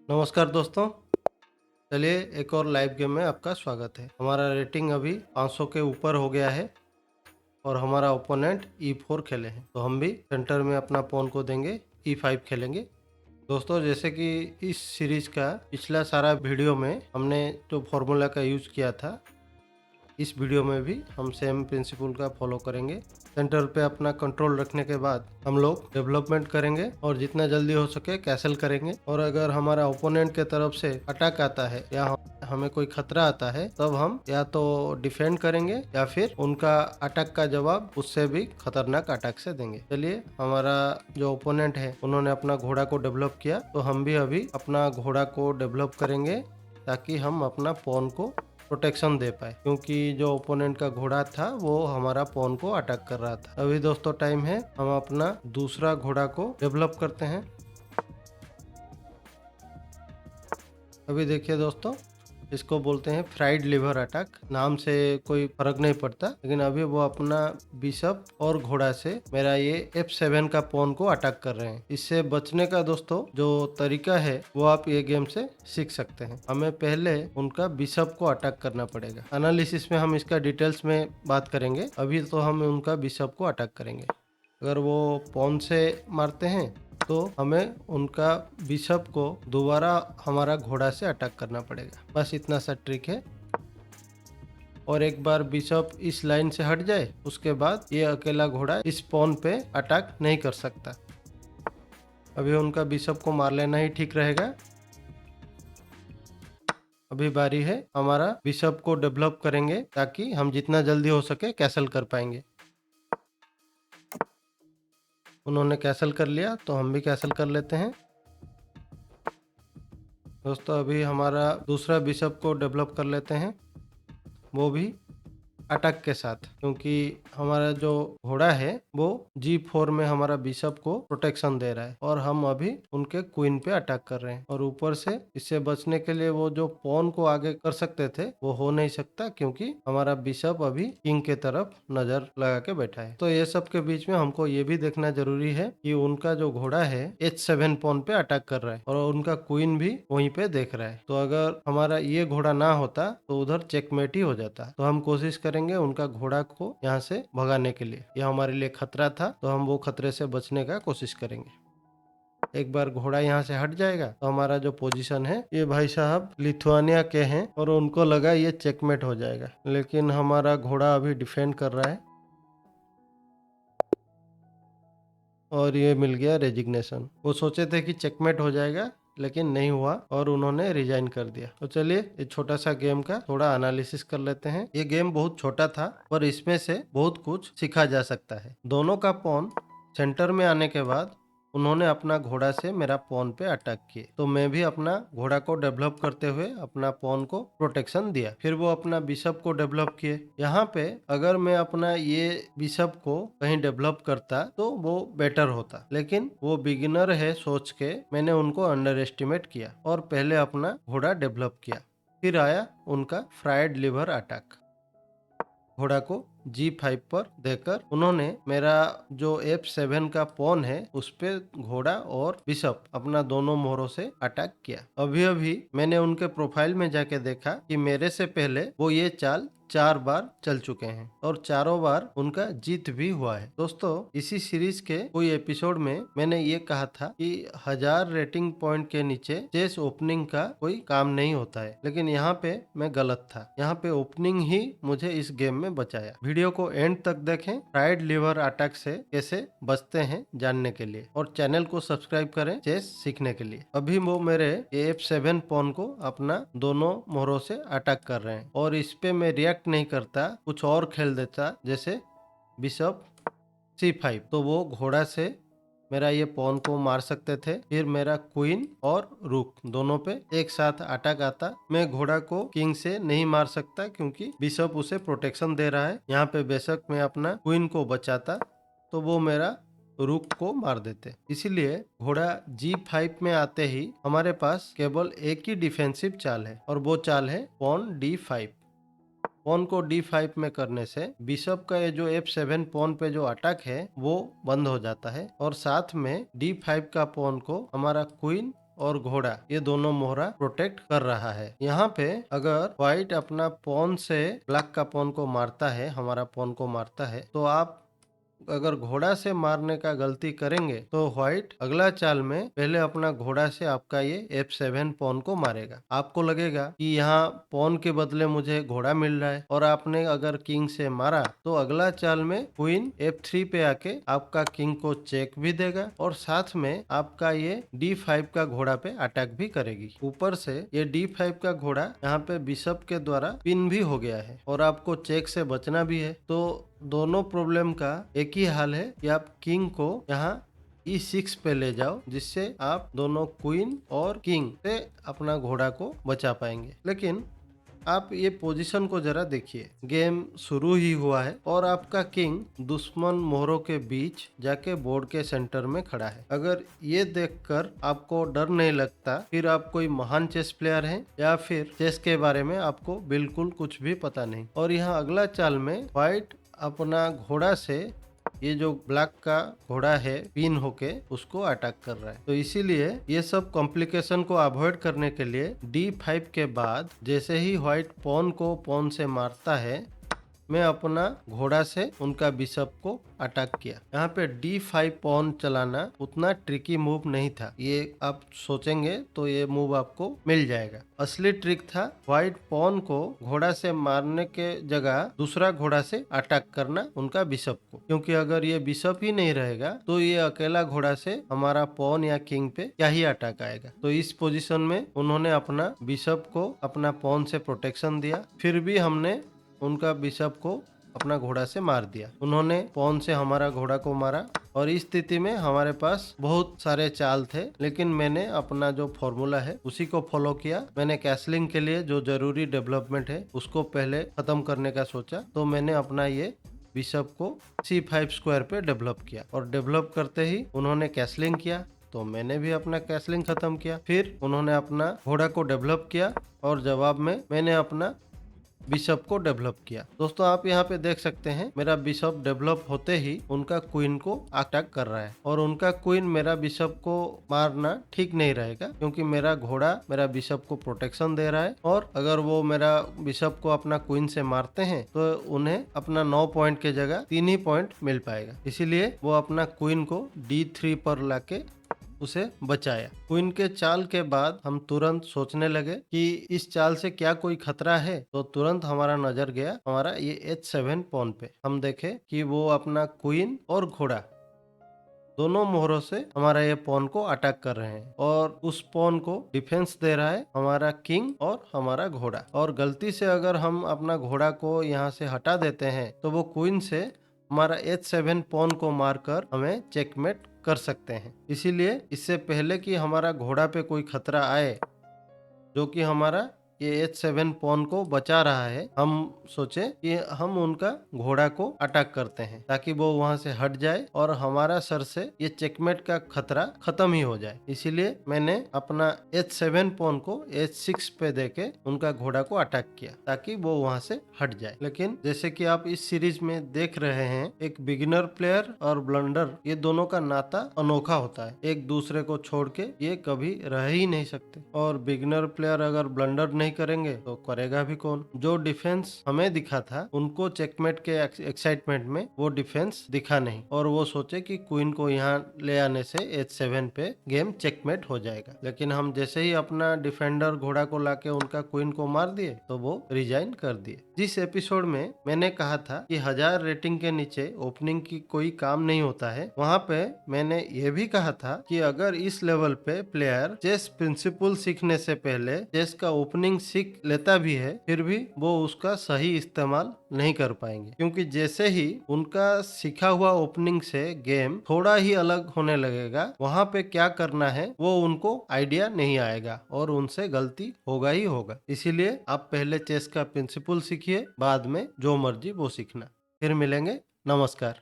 नमस्कार दोस्तों। चलिए एक और लाइव गेम में आपका स्वागत है। हमारा रेटिंग अभी 500 के ऊपर हो गया है और हमारा ओपोनेंट E4 खेले हैं, तो हम भी सेंटर में अपना पॉन को देंगे, E5 खेलेंगे। दोस्तों, जैसे कि इस सीरीज का पिछला सारा वीडियो में हमने जो फॉर्मूला का यूज़ किया था, इस वीडियो में भी हम सेम प्रिंसिपल का फॉलो करेंगे। सेंटर पे अपना कंट्रोल रखने के बाद हम लोग डेवलपमेंट करेंगे और जितना जल्दी हो सके कैसल करेंगे। और अगर हमारा ओपोनेंट के तरफ से अटैक आता है या हमें कोई खतरा आता है, तब हम या तो डिफेंड करेंगे या फिर उनका अटैक का जवाब उससे भी खतरनाक अटैक से देंगे। चलिए, हमारा जो ओपोनेंट है उन्होंने अपना घोड़ा को डेवलप किया, तो हम भी अभी अपना घोड़ा को डेवलप करेंगे ताकि हम अपना पॉन को प्रोटेक्शन दे पाए, क्योंकि जो ओपोनेंट का घोड़ा था वो हमारा पॉन को अटैक कर रहा था। अभी दोस्तों टाइम है, हम अपना दूसरा घोड़ा को डेवलप करते हैं। अभी देखिए दोस्तों, इसको बोलते हैं फ्राइड लिवर अटैक। नाम से कोई फर्क नहीं पड़ता, लेकिन अभी वो अपना बिशप और घोड़ा से मेरा ये F7 का पॉन को अटैक कर रहे हैं। इससे बचने का दोस्तों जो तरीका है वो आप ये गेम से सीख सकते हैं। हमें पहले उनका बिशप को अटैक करना पड़ेगा। एनालिसिस में हम इसका डिटेल्स में बात करेंगे, अभी तो हम उनका बिशप को अटैक करेंगे। अगर वो पॉन से मारते हैं तो हमें उनका बिशप को दोबारा हमारा घोड़ा से अटैक करना पड़ेगा। बस इतना सा ट्रिक है। और एक बार बिशप इस लाइन से हट जाए, उसके बाद ये अकेला घोड़ा इस पॉन पे अटैक नहीं कर सकता। अभी उनका बिशप को मार लेना ही ठीक रहेगा। अभी बारी है, हमारा बिशप को डेवलप करेंगे ताकि हम जितना जल्दी हो सके कैसल कर पाएंगे। उन्होंने कैसल कर लिया तो हम भी कैसल कर लेते हैं। दोस्तों, अभी हमारा दूसरा बिशप को डेवलप कर लेते हैं, वो भी अटैक के साथ, क्योंकि हमारा जो घोड़ा है वो G4 में हमारा बिशप को प्रोटेक्शन दे रहा है और हम अभी उनके क्वीन पे अटैक कर रहे हैं। और ऊपर से इससे बचने के लिए वो जो पॉन को आगे कर सकते थे वो हो नहीं सकता, क्योंकि हमारा बिशप अभी किंग के तरफ नजर लगा के बैठा है। तो ये सब के बीच में हमको ये भी देखना जरूरी है कि उनका जो घोड़ा है H7 पॉन पे अटैक कर रहा है और उनका क्वीन भी वहीं पे देख रहा है। तो अगर हमारा ये घोड़ा ना होता तो उधर चेकमेट ही हो जाता। तो हम कोशिश करेंगे उनका घोड़ा को यहाँ से भगाने के लिए। यह हमारे लिए खतरा था, तो हम वो खतरे से बचने का कोशिश करेंगे। एक बार घोड़ा यहाँ से हट जाएगा तो हमारा जो पोजीशन है, ये भाई साहब लिथुआनिया के हैं और उनको लगा ये चेकमेट हो जाएगा, लेकिन हमारा घोड़ा अभी डिफेंड कर रहा है और ये मिल गया रेजिग्नेशन। वो सोचे थे कि चेकमेट हो जाएगा, लेकिन नहीं हुआ और उन्होंने रिजाइन कर दिया। तो चलिए, ये छोटा सा गेम का थोड़ा एनालिसिस कर लेते हैं। ये गेम बहुत छोटा था पर इसमें से बहुत कुछ सीखा जा सकता है। दोनों का पॉन सेंटर में आने के बाद उन्होंने अपना घोड़ा से मेरा पॉन पे अटैक किए, तो मैं भी अपना घोड़ा को डेवलप करते हुए अपना पॉन को प्रोटेक्शन दिया। फिर वो अपना बिशप को डेवलप किए। यहाँ पे अगर मैं अपना ये बिशप को कहीं डेवलप करता तो वो बेटर होता, लेकिन वो बिगिनर है सोच के मैंने उनको अंडर एस्टिमेट किया और पहले अपना घोड़ा डेवलप किया। फिर आया उनका फ्राइड लिवर अटैक। घोड़ा को G5 पर देकर उन्होंने मेरा जो F7 का पॉन है उस पे घोड़ा और बिशप अपना दोनों मोहरों से अटैक किया। अभी अभी मैंने उनके प्रोफाइल में जाके देखा कि मेरे से पहले वो ये चाल 4 बार चल चुके हैं और चारों बार उनका जीत भी हुआ है। दोस्तों, इसी सीरीज के कोई एपिसोड में मैंने ये कहा था कि 1000 रेटिंग पॉइंट के नीचे चेस ओपनिंग का कोई काम नहीं होता है, लेकिन यहाँ पे मैं गलत था। यहाँ पे ओपनिंग ही मुझे इस गेम में बचाया। वीडियो को एंड तक देखें फ्राइड लिवर अटैक से कैसे बचते हैं जानने के लिए, और चैनल को सब्सक्राइब करें चेस सीखने के लिए। अभी वो मेरे F7 पॉन को अपना दोनों मोहरों से अटैक कर रहे हैं और इस पे मैं रिएक्ट नहीं करता, कुछ और खेल देता जैसे बिशप C5, तो वो घोड़ा से मेरा ये पॉन को मार सकते थे। फिर मेरा क्वीन और रुक दोनों पे एक साथ अटैक आता। मैं घोड़ा को किंग से नहीं मार सकता क्योंकि बिशप उसे प्रोटेक्शन दे रहा है। यहाँ पे बेशक मैं अपना क्वीन को बचाता तो वो मेरा रुक को मार देते। इसीलिए घोड़ा G5 में आते ही हमारे पास केवल एक ही डिफेंसिव चाल है और वो चाल है पॉन D5। पॉन को D5 में करने से बिशप का ये जो F7 पॉन पे जो अटैक है वो बंद हो जाता है और साथ में D5 का पॉन को हमारा क्वीन और घोड़ा ये दोनों मोहरा प्रोटेक्ट कर रहा है। यहाँ पे अगर व्हाइट अपना पॉन से ब्लैक का पॉन को मारता है, हमारा पॉन को मारता है, तो आप अगर घोड़ा से मारने का गलती करेंगे तो व्हाइट अगला चाल में पहले अपना घोड़ा से आपका ये F7 पॉन को मारेगा। आपको लगेगा कि यहाँ पॉन के बदले मुझे घोड़ा मिल रहा है, और आपने अगर किंग से मारा तो अगला चाल में क्वीन F3 पे आके आपका किंग को चेक भी देगा, और साथ में आपका ये D5 का घोड़ा पे अटैक भी करेगी। ऊपर से ये D5 का घोड़ा यहाँ पे बिशप के द्वारा पिन भी हो गया है, और आपको चेक से बचना भी है। तो दोनों प्रॉब्लम का एक ही हाल है कि आप किंग को यहाँ E6 पे ले जाओ, जिससे आप दोनों क्वीन और किंग से अपना घोड़ा को बचा पाएंगे। लेकिन आप ये पोजीशन को जरा देखिए, गेम शुरू ही हुआ है और आपका किंग दुश्मन मोहरों के बीच जाके बोर्ड के सेंटर में खड़ा है। अगर ये देखकर आपको डर नहीं लगता, फिर आप कोई महान चेस प्लेयर हैं या फिर चेस के बारे में आपको बिल्कुल कुछ भी पता नहीं। और यहाँ अगला चाल में व्हाइट अपना घोड़ा से ये जो ब्लैक का घोड़ा है पिन होके उसको अटैक कर रहा है। तो इसीलिए ये सब कॉम्प्लिकेशन को अवॉइड करने के लिए D5 के बाद जैसे ही व्हाइट पॉन को पॉन से मारता है, मैं अपना घोड़ा से उनका बिशप को अटैक किया। यहाँ पे D5 पॉन चलाना उतना ट्रिकी मूव नहीं था, ये आप सोचेंगे तो ये मूव आपको मिल जाएगा। असली ट्रिक था व्हाइट पॉन को घोड़ा से मारने के जगह दूसरा घोड़ा से अटैक करना उनका बिशप को, क्योंकि अगर ये बिशप ही नहीं रहेगा तो ये अकेला घोड़ा से हमारा पॉन या किंग पे क्या ही अटैक आएगा। तो इस पोजीशन में उन्होंने अपना बिशप को अपना पॉन से प्रोटेक्शन दिया, फिर भी हमने उनका बिशप को अपना घोड़ा से मार दिया। उन्होंने पॉन से हमारा घोड़ा को मारा, और इस स्थिति में हमारे पास बहुत सारे चाल थे, लेकिन मैंने अपना जो फॉर्मूला है उसी को फॉलो किया। मैंने कैसलिंग के लिए जो जरूरी डेवलपमेंट है उसको पहले खत्म करने का सोचा, तो मैंने अपना ये बिशप को C5 स्क्वायर पे डेवलप किया, और डेवलप करते ही उन्होंने कैसलिंग किया तो मैंने भी अपना कैसलिंग खत्म किया। फिर उन्होंने अपना घोड़ा को डेवलप किया और जवाब में मैंने अपना बिशप को डेवलप किया। दोस्तों आप यहाँ पे देख सकते हैं मेरा बिशप डेवलप होते ही उनका क्वीन को अटैक कर रहा है, और उनका क्वीन मेरा बिशप को मारना ठीक नहीं रहेगा, क्योंकि मेरा घोड़ा मेरा बिशप को प्रोटेक्शन दे रहा है, और अगर वो मेरा बिशप को अपना क्वीन से मारते हैं तो उन्हें अपना 9 पॉइंट के जगह 3 ही पॉइंट मिल पाएगा। इसीलिए वो अपना क्वीन को D3 पर लाके उसे बचाया। क्वीन के चाल के बाद हम तुरंत सोचने लगे कि इस चाल से क्या कोई खतरा है, तो तुरंत हमारा नजर गया हमारा ये H7 पॉन पे। हम देखे कि वो अपना क्वीन और घोड़ा दोनों मोहरों से हमारा ये पॉन को अटैक कर रहे हैं, और उस पॉन को डिफेंस दे रहा है हमारा किंग और हमारा घोड़ा। और गलती से अगर हम अपना घोड़ा को यहाँ से हटा देते हैं तो वो क्वीन से हमारा H7 पॉन को मारकर हमें चेकमेट कर सकते हैं। इसीलिए इससे पहले कि हमारा घोड़ा पे कोई खतरा आए, जो कि हमारा ये H7 पॉन को बचा रहा है, हम सोचे कि हम उनका घोड़ा को अटैक करते हैं ताकि वो वहां से हट जाए और हमारा सर से ये चेकमेट का खतरा खत्म ही हो जाए। इसीलिए मैंने अपना H7 पॉन को H6 पे देके उनका घोड़ा को अटैक किया ताकि वो वहां से हट जाए। लेकिन जैसे कि आप इस सीरीज में देख रहे हैं, एक बिगिनर प्लेयर और ब्लंडर ये दोनों का नाता अनोखा होता है, एक दूसरे को छोड़ के ये कभी रह ही नहीं सकते। और बिगिनर प्लेयर अगर ब्लंडर नहीं करेंगे तो करेगा भी कौन। जो डिफेंस हमें दिखा था उनको चेकमेट के एक्साइटमेंट में वो डिफेंस दिखा नहीं, और वो सोचे कि क्वीन को यहाँ ले आने से H7 पे गेम चेकमेट हो जाएगा। लेकिन हम जैसे ही अपना डिफेंडर घोड़ा को लाके उनका क्वीन को मार दिए तो वो रिजाइन कर दिए। जिस एपिसोड में मैंने कहा था कि 1000 रेटिंग के नीचे ओपनिंग की कोई काम नहीं होता है, वहाँ पे मैंने ये भी कहा था कि अगर इस लेवल पे प्लेयर चेस प्रिंसिपल सीखने से पहले चेस का ओपनिंग सीख लेता भी है, फिर भी वो उसका सही इस्तेमाल नहीं कर पाएंगे, क्योंकि जैसे ही उनका सीखा हुआ ओपनिंग से गेम थोड़ा ही अलग होने लगेगा, वहाँ पे क्या करना है वो उनको आइडिया नहीं आएगा और उनसे गलती होगा ही होगा। इसीलिए आप पहले चेस का प्रिंसिपल सीखिए, बाद में जो मर्जी वो सीखना। फिर मिलेंगे, नमस्कार।